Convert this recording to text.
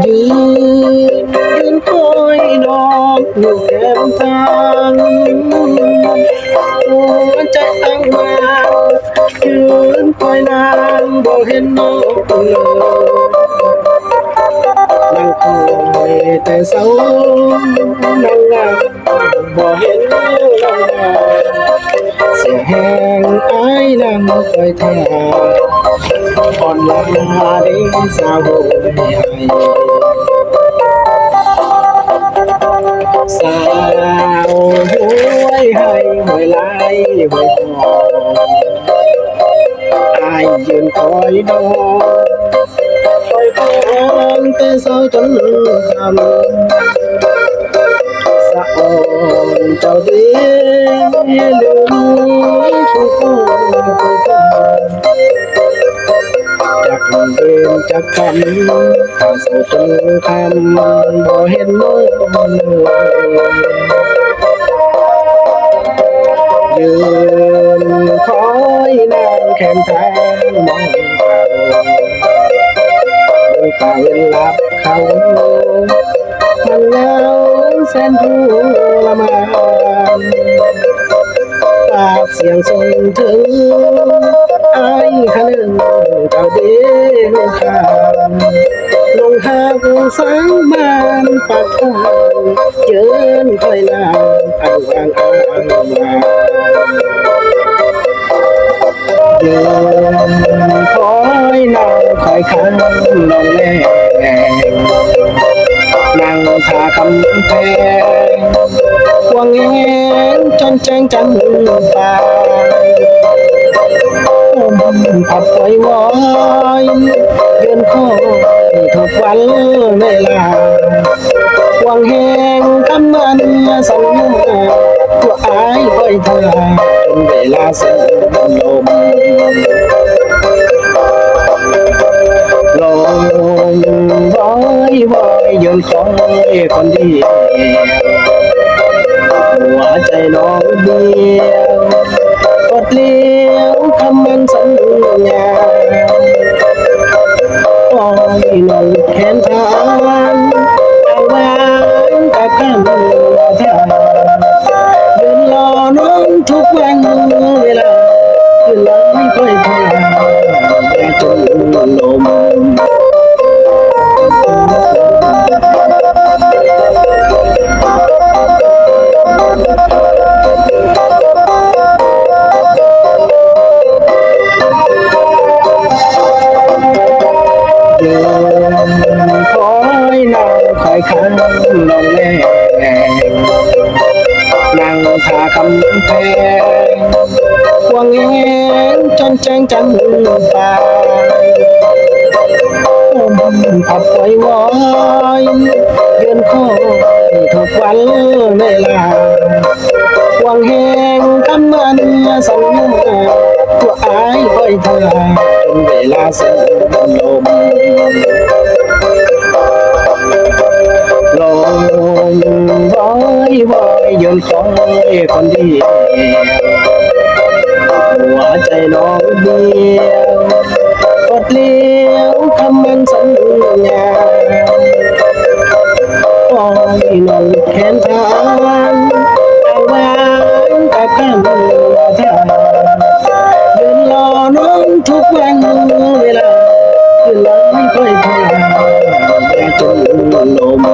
ยืนคอยน้องอยู่แก้มทางหัวใจตั้งมายืนคอยนานบ่เห็นน้องเลยนั่งคอยแต่เศร้านั่งนับบ่เห็นน้องเสียแหงอายนั่งคอยท่าอ่อนลาได้สาวให้สาวหวยให้หวยไหลหวยทองอายยืนคอยดองคอยคองแต่เศร้าจนคำสะอ่อนเจ้าดีลืมทุกคนทุกคนจากเดินจากกันข้าเศร้าจนคำบ่เห็นน้องยืนคอยนางแขนทางมองเขาเวลาเขามันเหงาแสนทุรมานปากเสียงส่งถึงไอ้ข้าหนึ่งเจ้าเดียวข้ามลงหากสางบ้านปากทางเจินคอยนางอันวางอ้างมาเดินคอยนางคอยคันนองแลนั่งท่าคำแพงควงแงนจนแจ้งจันตาผับไว้วอยยืนคอยทุกวันเวลาควงแหงคำมันสัญญาตัวอายคอยท่าจนเวลาเส้นลมลมบ่อยบ่อยยืนคอยคนเดียวหัวใจน้องเดียวกดเลี้ยวคำมันสัญญาปล่อยน้องแขนทางเอาวางกับคำทางยืนรอน้องทุกวันเวลายืนรอไม่ค่อยทางแม่จนลมเดินคอยนั่งคอยคันนองแลนั่งท่าคำแพงควงแงนจนแจ้งจันตาผับไว้วอยยืนคอยทุกวันเวลาควงแหงคำมันสัญญาตัวอายคอยท่าจนเวลาเส้นลมลมบ่อยบ่อยยืนคอยคนเดียวหัวใจน้องเดียวกดเลี้ยวคำมันสัญญาปล่อยน้องแขนทางเอาวางกับคำทางยืนรอน้องทุกวันเวลายืนรอไม่ค่อยทางแม่จนลม